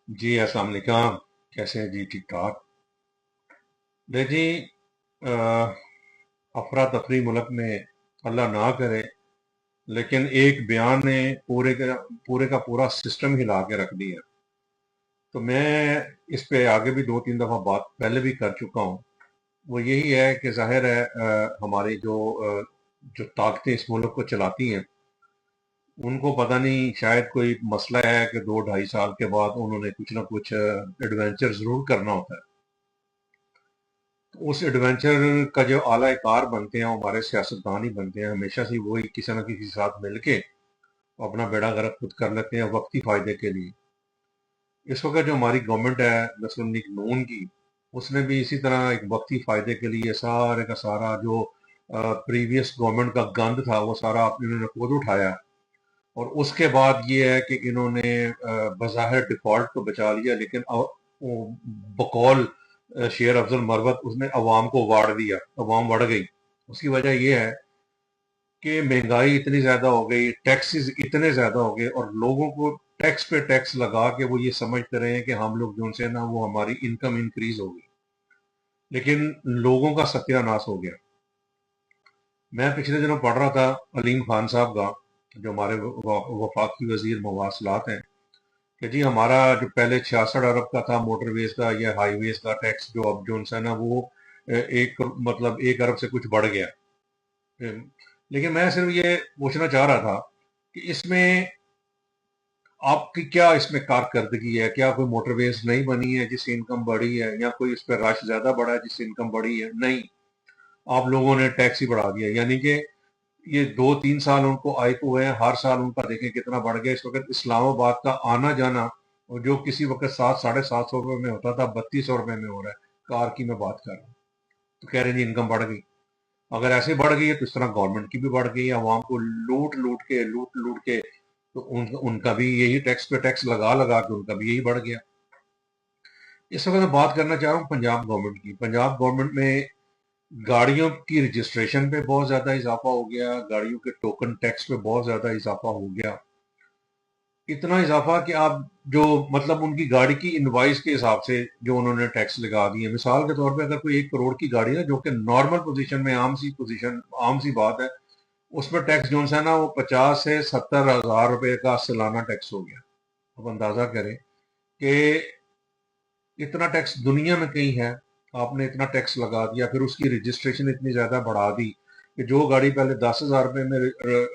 جی अस्सलाम वालेकुम। कैसे हैं जी? ठीक ठाक। देख जी, अफरा तफरी मुल्क में अल्लाह ना करे, लेकिन एक बयान ने पूरे का पूरा सिस्टम हिला के रख दिया। तो मैं इस पे आगे भी दो तीन दफा बात पहले भी कर चुका हूँ। वो यही है कि जाहिर है हमारी जो ताकतें इस मुल्क को चलाती हैं, उनको पता नहीं शायद कोई मसला है कि 2 ढाई साल के बाद उन्होंने कुछ ना कुछ एडवेंचर जरूर करना होता है। उस एडवेंचर का जो आला कार बनते हैं वो हमारे सियासतदान ही बनते हैं। हमेशा से वही किसी न किसी के साथ मिलके अपना बेड़ा गर्क खुद कर लेते हैं वक्ती फायदे के लिए। इस वक्त जो हमारी गवर्नमेंट है नस्ल लीग नून की, उसने भी इसी तरह एक वक्ती फायदे के लिए सारे का सारा जो प्रीवियस गवर्नमेंट का गंद था वो सारा इन्होंने खुद उठाया। और उसके बाद ये है कि इन्होंने बज़ाहिर डिफॉल्ट को बचा लिया, लेकिन वो बकौल शेर अफजल मरवत उसने अवाम को वाड़ दिया, अवाम बढ़ गई। उसकी वजह यह है कि महंगाई इतनी ज्यादा हो गई, टैक्सेस इतने ज्यादा हो गए, और लोगों को टैक्स पे टैक्स लगा के वो ये समझते रहे हैं कि हम लोग जो से ना वो हमारी इनकम इंक्रीज होगी, लेकिन लोगों का सत्यानाश हो गया। मैं पिछले दिनों पढ़ रहा था अलीम खान साहब का, जो हमारे वफाकी वजीर मवासलात हैं, कि जी हमारा जो पहले 66 अरब का था मोटरवेज का या हाईवेज का टैक्स, जो अब जो है ना वो एक मतलब 1 अरब से कुछ बढ़ गया। लेकिन मैं सिर्फ ये पूछना चाह रहा था कि इसमें आपकी क्या इसमें कारकर्दगी है? क्या कोई मोटरवेज नहीं बनी है जिससे इनकम बढ़ी है, या कोई इस पर रश ज्यादा बढ़ा है जिससे इनकम बढ़ी है? नहीं, आप लोगों ने टैक्स ही बढ़ा दिया। यानी कि ये 2-3 साल उनको आए को हुए हैं, हर साल उनका देखें कितना बढ़ गया। इस वक्त इस्लामाबाद का आना जाना, और जो किसी वक्त 700-750 रुपए में होता था 3200 रुपए में हो रहा है। कार की मैं बात कर रहा हूँ, तो कह रहे हैं जी इनकम बढ़ गई। अगर ऐसे बढ़ गई है तो इस तरह गवर्नमेंट की भी बढ़ गई है। आवाम को लूट लूट के तो उनका भी यही टैक्स पे टैक्स लगा लगा के उनका भी यही बढ़ गया। इस वक्त मैं बात करना चाह रहा हूँ पंजाब गवर्नमेंट की। पंजाब गवर्नमेंट में गाड़ियों की रजिस्ट्रेशन पे बहुत ज्यादा इजाफा हो गया, गाड़ियों के टोकन टैक्स पे बहुत ज्यादा इजाफा हो गया। इतना इजाफा कि आप जो मतलब उनकी गाड़ी की इनवाइस के हिसाब से जो उन्होंने टैक्स लगा दिए। मिसाल के तौर पे अगर कोई 1 करोड़ की गाड़ी है, जो कि नॉर्मल पोजीशन में आम सी बात है, उस पर टैक्स जो है ना वो 50 से 70 हजार रुपए का सालाना टैक्स हो गया। अब अंदाजा करें कि इतना टैक्स दुनिया में कहीं है। आपने इतना टैक्स लगा दिया, फिर उसकी रजिस्ट्रेशन इतनी ज्यादा बढ़ा दी कि जो गाड़ी पहले 10 हजार रुपए में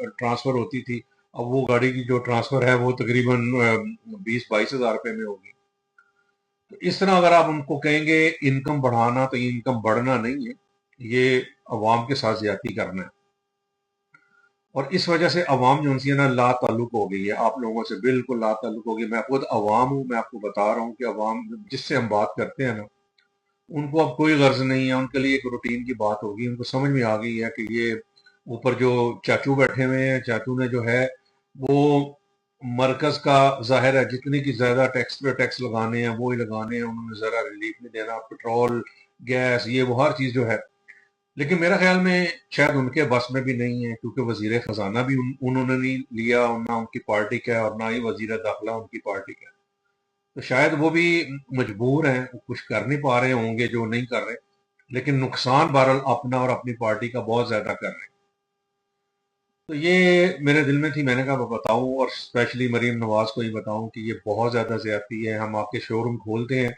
ट्रांसफर होती थी, अब वो गाड़ी की जो ट्रांसफर है वो तकरीबन 20-22 हजार रुपए में होगी। तो इस तरह अगर आप उनको कहेंगे इनकम बढ़ाना, तो ये इनकम बढ़ना नहीं है, ये अवाम के साथ ज्यादती करना है। और इस वजह से अवाम जो है ना ला ताल्लुक हो गई है, आप लोगों से बिल्कुल ला ताल्लुक हो गई। मैं खुद अवाम हूँ, मैं आपको बता रहा हूँ कि अवाम जिससे हम बात करते हैं ना, उनको अब कोई गर्ज नहीं है। उनके लिए एक रूटीन की बात होगी, उनको समझ में आ गई है कि ये ऊपर जो चाचू बैठे हुए हैं, चाचू ने जो है वो मरकज का जाहिर है जितनी की ज्यादा टैक्स पे टैक्स लगाने हैं वो ही लगाने हैं, उन्होंने जरा रिलीफ नहीं देना। पेट्रोल, गैस, ये वो हर चीज जो है। लेकिन मेरा ख्याल में शायद उनके बस में भी नहीं है, क्योंकि वजीर खजाना भी उन्होंने नहीं लिया, और ना उनकी पार्टी का है, और ना ही वजीर दाखिला उनकी पार्टी का है। तो शायद वो भी मजबूर हैं, वो कुछ कर नहीं पा रहे होंगे जो नहीं कर रहे। लेकिन नुकसान बहरहाल अपना और अपनी पार्टी का बहुत ज्यादा कर रहे हैं। तो ये मेरे दिल में थी, मैंने कहा मैं बताऊं, और स्पेशली मरीम नवाज को ही बताऊं कि ये बहुत ज्यादा ज्यादती है। हम आके शोरूम खोलते हैं,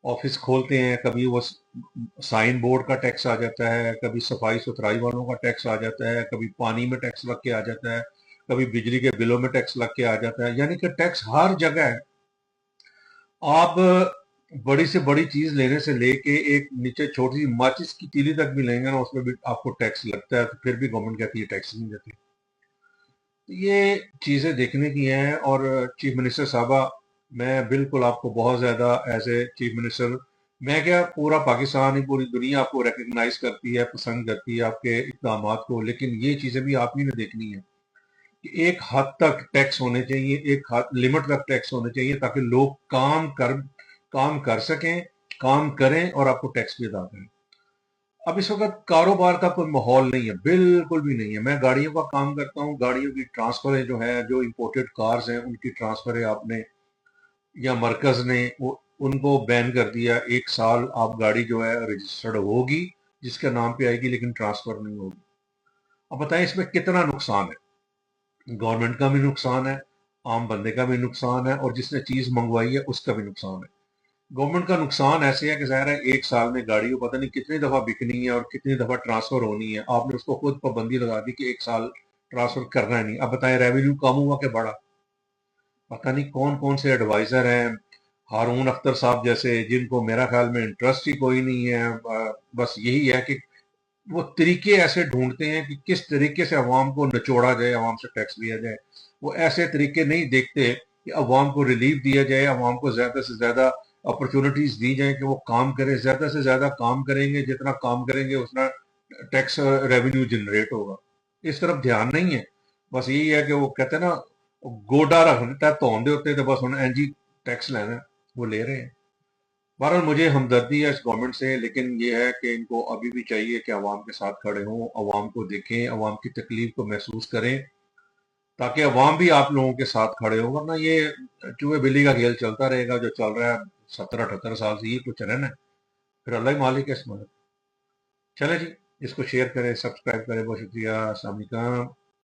ऑफिस खोलते हैं, कभी वो साइन बोर्ड का टैक्स आ जाता है, कभी सफाई सुथराई वालों का टैक्स आ जाता है, कभी पानी में टैक्स लग के आ जाता है, कभी बिजली के बिलों में टैक्स लग के आ जाता है। यानी कि टैक्स हर जगह है। आप बड़ी से बड़ी चीज लेने से लेके एक नीचे छोटी सी माचिस की तीली तक भी लेंगे ना, उसमें भी आपको टैक्स लगता है। तो फिर भी गवर्नमेंट कहती है टैक्स नहीं देती। तो ये चीजें देखने की हैं। और चीफ मिनिस्टर साहबा, मैं बिल्कुल आपको बहुत ज्यादा एज ए चीफ मिनिस्टर, मैं क्या पूरा पाकिस्तान ही पूरी दुनिया आपको रिकग्नाइज करती है, पसंद करती है आपके इकदाम को, लेकिन ये चीजें भी आप ही ने देखनी है कि एक हद तक टैक्स होने चाहिए, एक हद लिमिट तक टैक्स होने चाहिए, ताकि लोग काम कर सकें, काम करें और आपको टैक्स भी अदा करें। अब इस वक्त कारोबार का कोई माहौल नहीं है, बिल्कुल भी नहीं है। मैं गाड़ियों का काम करता हूँ, गाड़ियों की ट्रांसफर है जो है, जो इंपोर्टेड कार्स हैं उनकी ट्रांसफर है आपने या मरकज ने वो उनको बैन कर दिया, 1 साल आप गाड़ी जो है रजिस्टर्ड होगी, जिसके नाम पे आएगी, लेकिन ट्रांसफर नहीं होगी। अब बताएं इसमें कितना नुकसान है। गवर्नमेंट का भी नुकसान है, आम बंदे का भी नुकसान है, और जिसने चीज मंगवाई है उसका भी नुकसान है। गवर्नमेंट का नुकसान ऐसे है कि ज़ाहिर है 1 साल में गाड़ी को पता नहीं कितनी दफा बिकनी है और कितनी दफा ट्रांसफर होनी है, आपने उसको खुद पाबंदी लगा दी कि 1 साल ट्रांसफर करना है नहीं। अब बताएं रेवेन्यू कम हुआ कि बढ़ा? पता नहीं कौन कौन से एडवाइजर हैं, हारून अख्तर साहब जैसे, जिनको मेरा ख्याल में इंटरेस्ट ही कोई नहीं है। बस यही है कि वो तरीके ऐसे ढूंढते हैं कि किस तरीके से अवाम को निचोड़ा जाए, अवाम से टैक्स लिया जाए। वो ऐसे तरीके नहीं देखते कि अवाम को रिलीफ दिया जाए, अवाम को ज्यादा से ज्यादा अपॉर्चुनिटीज दी जाए कि वो काम करें। ज्यादा से ज्यादा काम करेंगे, जितना काम करेंगे उतना टैक्स रेवेन्यू जनरेट होगा। इस तरफ ध्यान नहीं है। बस यही है कि वो कहते हैं ना, गोडा रख देता है धोंदे होते, तो बस उन्हें एनजी टैक्स लेना है, वो ले रहे हैं। बहरहाल मुझे हमदर्दी है इस गवर्नमेंट से, लेकिन ये है कि इनको अभी भी चाहिए कि अवाम के साथ खड़े हों, अवाम को देखें, अवाम की तकलीफ को महसूस करें, ताकि अवाम भी आप लोगों के साथ खड़े हो। वरना ये चूहे बिल्ली का खेल चलता रहेगा जो चल रहा है 70-78 साल से, ये कुछ रहना है। फिर अल्लाह ही मालिक है इसमें। चले जी, इसको शेयर करें, सब्सक्राइब करें। बहुत शुक्रिया। अस्सलाम वालेकुम।